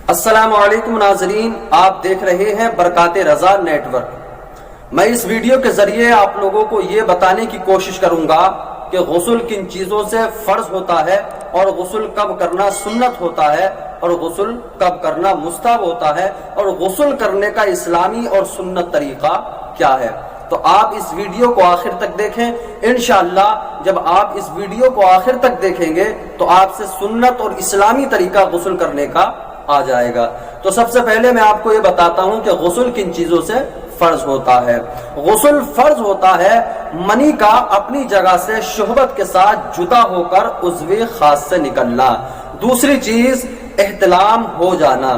السلام علیکم ناظرین، آپ دیکھ رہے ہیں برکات رضا نیٹ ورک۔ میں اس ویڈیو کے ذریعے آپ لوگوں کو یہ بتانے کی کوشش کروں گا کہ غسل کن چیزوں سے فرض ہوتا ہے اور غسل کب کرنا سنت ہوتا ہے اور غسل کب کرنا مستحب ہوتا ہے اور غسل کرنے کا اسلامی اور سنت طریقہ کیا ہے۔ تو آپ اس ویڈیو کو آخر تک دیکھیں، انشاءاللہ جب آپ اس ویڈیو کو آخر تک دیکھیں گے تو آپ سے سنت اور اسلامی طریقہ غسل کرنے کا آ جائے گا۔ تو سب سے پہلے میں آپ کو یہ بتاتا ہوں کہ غسل کن چیزوں سے فرض ہوتا ہے۔ غسل فرض ہوتا ہے منی کا اپنی جگہ سے شہوت کے ساتھ جدا ہو کر عضو خاص سے نکلنا۔ دوسری چیز احتلام ہو جانا۔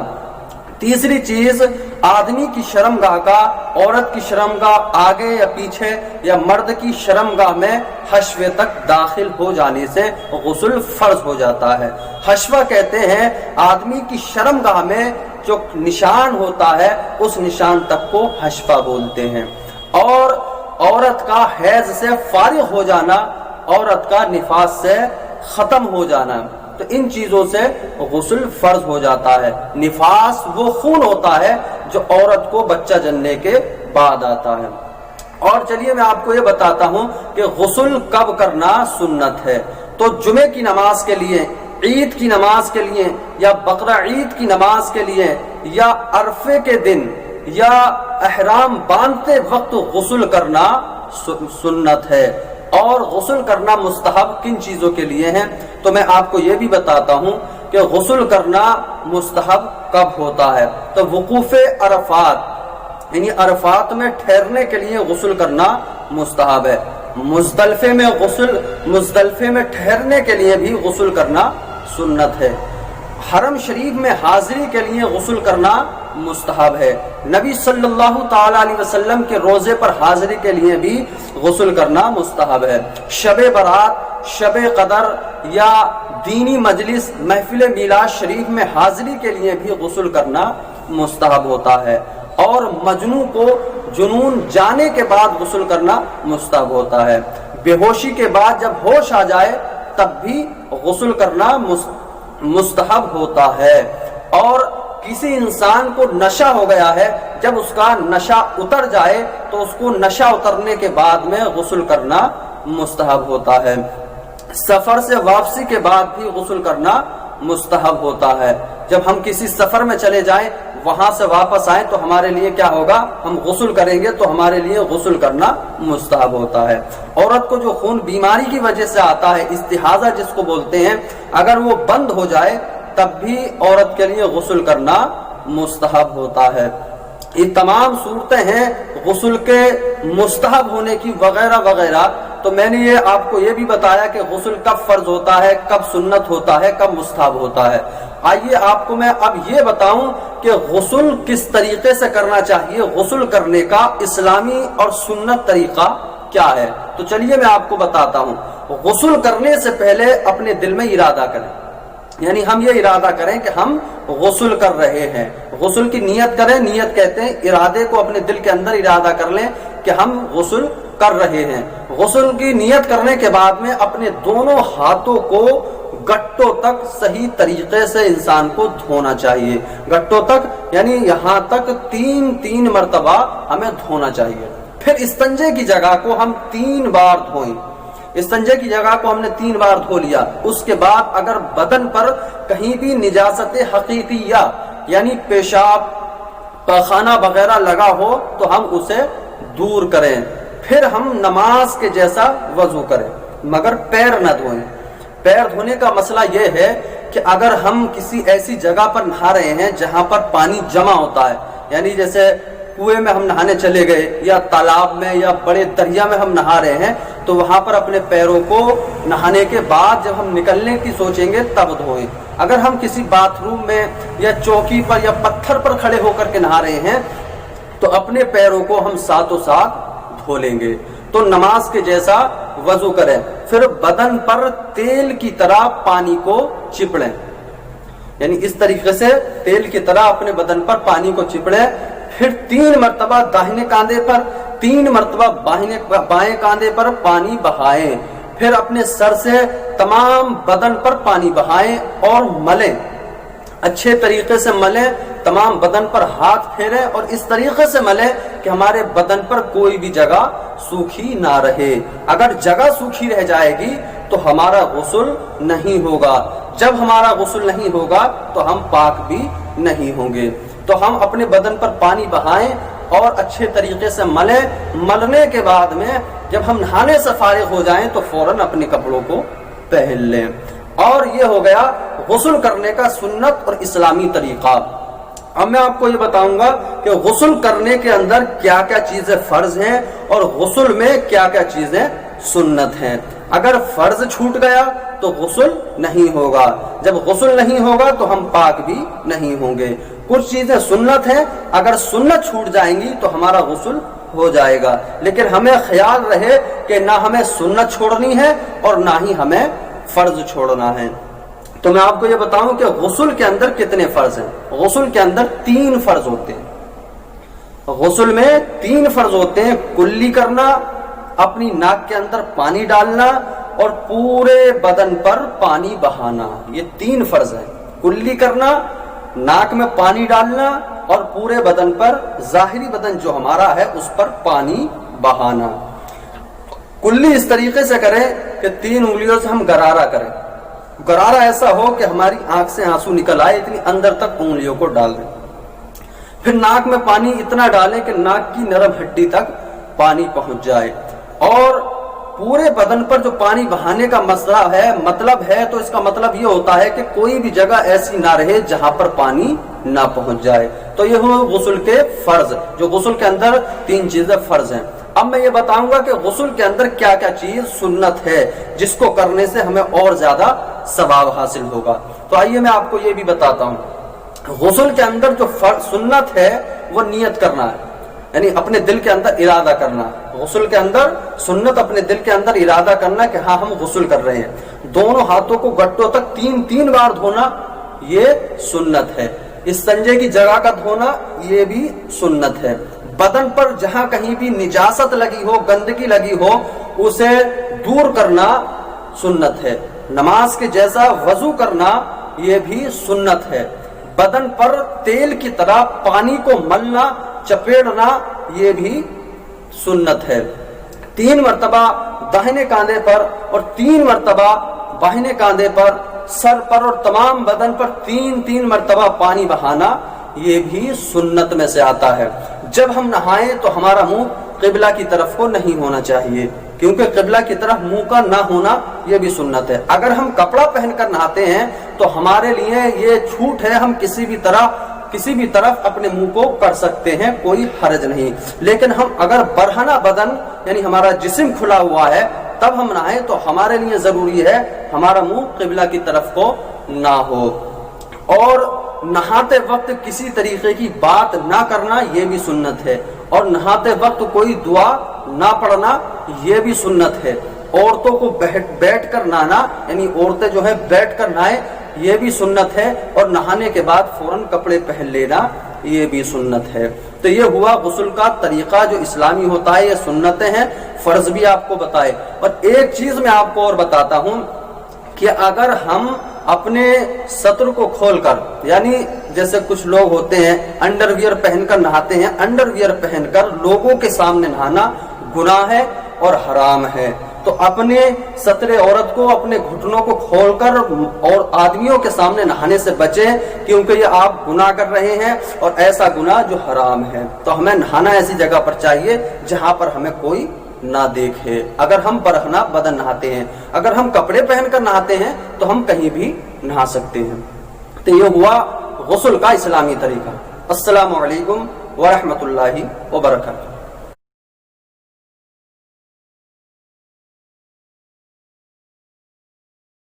تیسری چیز آدمی کی شرمگاہ کا عورت کی شرمگاہ آگے یا پیچھے یا مرد کی شرمگاہ میں حشوے تک داخل ہو جانے سے غسل فرض ہو جاتا ہے۔ حشوہ کہتے ہیں آدمی کی شرمگاہ میں جو نشان ہوتا ہے اس نشان تک کو حشوہ بولتے ہیں۔ اور عورت کا حیض سے فارغ ہو جانا، عورت کا نفاس سے ختم ہو جانا، تو ان چیزوں سے غسل فرض ہو جاتا ہے۔ نفاس وہ خون ہوتا ہے جو عورت کو بچہ جننے کے بعد آتا ہے۔ اور چلیے میں آپ کو یہ بتاتا ہوں کہ غسل کب کرنا سنت ہے۔ تو جمعے کی نماز کے لیے، عید کی نماز کے لیے یا بقرہ عید کی نماز کے لیے یا عرفے کے دن یا احرام باندھتے وقت غسل کرنا سنت ہے۔ اور غسل کرنا مستحب کن چیزوں کے لیے ہیں تو میں آپ کو یہ بھی بتاتا ہوں کہ غسل کرنا مستحب کب ہوتا ہے۔ تو وقوف عرفات یعنی عرفات میں ٹھہرنے کے لیے غسل کرنا مستحب ہے۔ مزدلفے میں ٹھہرنے کے لیے بھی غسل کرنا سنت ہے۔ حرم شریف میں حاضری کے لیے غسل کرنا مستحب ہے۔ نبی صلی اللہ تعالی علیہ وسلم کے روزے پر حاضری کے لیے بھی غسل کرنا مستحب ہے۔ شب برات، شب قدر یا دینی مجلس، محفل میلاد شریف میں حاضری کے لیے بھی غسل کرنا مستحب ہوتا ہے۔ اور مجنون کو جنون جانے کے بعد غسل کرنا مستحب ہوتا ہے۔ بے ہوشی کے بعد جب ہوش آ جائے تب بھی غسل کرنا مستحب ہوتا ہے۔ اور کسی انسان کو نشہ ہو گیا ہے، جب اس کا نشہ اتر جائے تو اس کو نشہ اترنے کے بعد میں غسل کرنا مستحب ہوتا ہے۔ سفر سے واپسی کے بعد بھی غسل کرنا مستحب ہوتا ہے۔ جب ہم کسی سفر میں چلے جائیں، وہاں سے واپس آئیں تو ہمارے لیے کیا ہوگا؟ ہم غسل کریں گے تو ہمارے لیے غسل کرنا مستحب ہوتا ہے۔ عورت کو جو خون بیماری کی وجہ سے آتا ہے، استحاضہ جس کو بولتے ہیں، اگر وہ بند ہو جائے تب بھی عورت کے لیے غسل کرنا مستحب ہوتا ہے۔ یہ تمام صورتیں ہیں غسل کے مستحب ہونے کی وغیرہ وغیرہ۔ تو میں نے یہ آپ کو یہ بھی بتایا کہ غسل کب فرض ہوتا ہے، کب سنت ہوتا ہے، کب مستحب ہوتا ہے۔ آئیے آپ کو میں اب یہ بتاؤں کہ غسل کس طریقے سے کرنا چاہیے، غسل کرنے کا اسلامی اور سنت طریقہ کیا ہے۔ تو چلیے میں آپ کو بتاتا ہوں۔ غسل کرنے سے پہلے اپنے دل میں ارادہ کریں، یعنی ہم یہ ارادہ کریں کہ ہم غسل کر رہے ہیں۔ غسل کی نیت کریں، نیت کہتے ہیں ارادے کو اپنے دل کے اندر ارادہ کر لیں کہ ہم غسل کر رہے ہیں۔ غسل کی نیت کرنے کے بعد میں اپنے دونوں ہاتھوں کو گٹوں تک صحیح طریقے سے انسان کو دھونا چاہیے۔ گٹوں تک یعنی یہاں تک تین مرتبہ ہمیں دھونا چاہیے۔ پھر استنجے کی جگہ کو ہم 3 بار دھوئیں۔ استنجے کی جگہ کو ہم نے 3 بار دھو لیا۔ اس کے بعد اگر بدن پر کہیں بھی نجاست حقیقیہ یعنی پیشاب، پاخانہ وغیرہ لگا ہو تو ہم اسے دور کریں۔ پھر ہم نماز کے جیسا وضو کریں، مگر پیر نہ دھوئیں۔ پیر دھونے کا مسئلہ یہ ہے کہ اگر ہم کسی ایسی جگہ پر نہا رہے ہیں جہاں پر پانی جمع ہوتا ہے، یعنی جیسے کنویں میں ہم نہانے چلے گئے یا تالاب میں یا بڑے دریا میں ہم نہا رہے ہیں، تو وہاں پر اپنے پیروں کو نہانے کے بعد جب ہم نکلنے کی سوچیں گے تب دھوئیں۔ اگر ہم کسی باتھ روم میں یا چوکی پر یا پتھر پر کھڑے ہو کر کے نہا رہے ہیں تو اپنے پیروں کو ہم ساتھ دھو لیں گے۔ تو نماز کے جیسا وضو کریں، پھر بدن پر تیل کی طرح پانی کو چپڑیں، یعنی اس طریقے سے تیل کی طرح اپنے بدن پر پانی کو چپڑیں۔ پھر 3 مرتبہ داہنے کاندھے پر، 3 مرتبہ بائیں کاندھے پر پانی بہائیں۔ پھر اپنے سر سے تمام بدن پر پانی بہائیں اور ملیں۔ اچھے طریقے سے ملیں، تمام بدن پر ہاتھ پھیریں اور اس طریقے سے ملیں کہ ہمارے بدن پر کوئی بھی جگہ سوکھی نہ رہے۔ اگر جگہ سوکھی رہ جائے گی تو ہمارا غسل نہیں ہوگا، جب ہمارا غسل نہیں ہوگا تو ہم پاک بھی نہیں ہوں گے۔ تو ہم اپنے بدن پر پانی بہائیں اور اچھے طریقے سے ملیں، ملنے کے بعد میں جب ہم نہانے سے فارغ ہو جائیں تو فوراً اپنے کپڑوں کو پہن لیں۔ اور یہ ہو گیا غسل کرنے کا سنت اور اسلامی طریقہ۔ اب میں آپ کو یہ بتاؤں گا کہ غسل کرنے کے اندر کیا کیا چیزیں فرض ہیں اور غسل میں کیا کیا چیزیں سنت ہیں۔ اگر فرض چھوٹ گیا تو غسل نہیں ہوگا، جب غسل نہیں ہوگا تو ہم پاک بھی نہیں ہوں گے۔ کچھ چیزیں سنت ہیں، اگر سنت چھوٹ جائیں گی تو ہمارا غسل ہو جائے گا، لیکن ہمیں خیال رہے کہ نہ ہمیں سنت چھوڑنی ہے اور نہ ہی ہمیں فرض چھوڑنا ہے۔ تو میں آپ کو یہ بتاؤں کہ غسل کے اندر کتنے فرض ہیں۔ غسل کے اندر 3 فرض ہوتے ہیں۔ غسل میں 3 فرض ہوتے ہیں: کلی کرنا، اپنی ناک کے اندر پانی ڈالنا اور پورے بدن پر پانی بہانا۔ یہ 3 فرض ہیں: کلی کرنا، ناک میں پانی ڈالنا اور پورے بدن پر، ظاہری بدن جو ہمارا ہے اس پر پانی بہانا۔ کلی اس طریقے سے کریں کہ 3 انگلیوں سے ہم گرارا کریں، گرارا ایسا ہو کہ ہماری آنکھ سے آنسو نکل آئے، اتنی اندر تک انگلیوں کو ڈال دیں۔ پھر ناک میں پانی اتنا ڈالیں کہ ناک کی نرم ہڈی تک پانی پہنچ جائے، اور پورے بدن پر جو پانی بہانے کا مسئلہ ہے، مطلب ہے، تو اس کا مطلب یہ ہوتا ہے کہ کوئی بھی جگہ ایسی نہ رہے جہاں پر پانی نہ پہنچ جائے۔ تو یہ ہو غسل کے فرض، جو غسل کے اندر 3 چیزیں فرض ہیں۔ اب میں یہ بتاؤں گا کہ غسل کے اندر کیا کیا چیز سنت ہے جس کو کرنے سے ہمیں اور زیادہ ثواب حاصل ہوگا۔ تو آئیے میں آپ کو یہ بھی بتاتا ہوں۔ غسل کے اندر جو سنت ہے وہ نیت کرنا ہے، یعنی اپنے دل کے اندر ارادہ کرنا۔ غسل کے اندر سنت اپنے دل کے اندر ارادہ کرنا کہ ہاں ہم غسل کر رہے ہیں۔ دونوں ہاتھوں کو گٹوں تک 3 بار دھونا یہ سنت ہے۔ استنجے کی جگہ کا دھونا یہ بھی سنت ہے۔ بدن پر جہاں کہیں بھی نجاست لگی ہو، گندگی لگی ہو، اسے دور کرنا سنت ہے۔ نماز کے جیسا وضو کرنا یہ بھی سنت ہے۔ بدن پر تیل کی طرح پانی کو ملنا، چپیڑنا یہ بھی سنت ہے۔ 3 مرتبہ داہنے کاندھے پر اور 3 مرتبہ بائیں کاندھے پر، سر پر اور تمام بدن پر 3 مرتبہ پانی بہانا یہ بھی سنت میں سے آتا ہے۔ جب ہم نہائیں تو ہمارا منہ قبلہ کی طرف کو نہیں ہونا چاہیے، کیونکہ قبلہ کی طرف منہ کا نہ ہونا یہ بھی سنت ہے۔ اگر ہم کپڑا پہن کر نہاتے ہیں تو ہمارے لیے یہ چھوٹ ہے، ہم کسی بھی طرف اپنے منہ کو کر سکتے ہیں، کوئی حرج نہیں۔ لیکن ہم اگر برہنہ بدن یعنی ہمارا جسم کھلا ہوا ہے تب ہم نہائیں تو ہمارے لیے ضروری ہے ہمارا منہ قبلہ کی طرف کو نہ ہو۔ اور نہاتے وقت کسی طریقے کی بات نہ کرنا یہ بھی سنت ہے، اور نہاتے وقت کوئی دعا نہ پڑھنا یہ بھی سنت ہے۔ عورتوں کو بیٹھ کر نہانا، یعنی عورتیں جو ہے بیٹھ کر نہائیں یہ بھی سنت ہے، اور نہانے کے بعد فوراً کپڑے پہن لینا یہ بھی سنت ہے۔ تو یہ ہوا غسل کا طریقہ جو اسلامی ہوتا ہے، یہ سنتیں ہیں، فرض بھی آپ کو بتائے۔ اور ایک چیز میں آپ کو اور بتاتا ہوں کہ اگر ہم اپنے سطر کو کھول کر، یعنی جیسے کچھ لوگ ہوتے ہیں انڈر ویئر پہن کر نہاتے ہیں، انڈر ویئر پہن کر لوگوں کے سامنے نہانا گناہ ہے اور حرام ہے۔ تو اپنے سطر عورت کو، اپنے گھٹنوں کو کھول کر اور آدمیوں کے سامنے نہانے سے بچیں، کیونکہ یہ آپ گناہ کر رہے ہیں اور ایسا گناہ جو حرام ہے۔ تو ہمیں نہانا ایسی جگہ پر چاہیے جہاں پر ہمیں کوئی نہ دیکھے۔ اگر ہم برہنہ بدن نہاتے ہیں، اگر ہم کپڑے پہن کر نہاتے ہیں تو ہم کہیں بھی نہا سکتے ہیں۔ تو یہ ہوا غسل کا اسلامی طریقہ۔ السلام علیکم ورحمۃ اللہ وبرکاتہ۔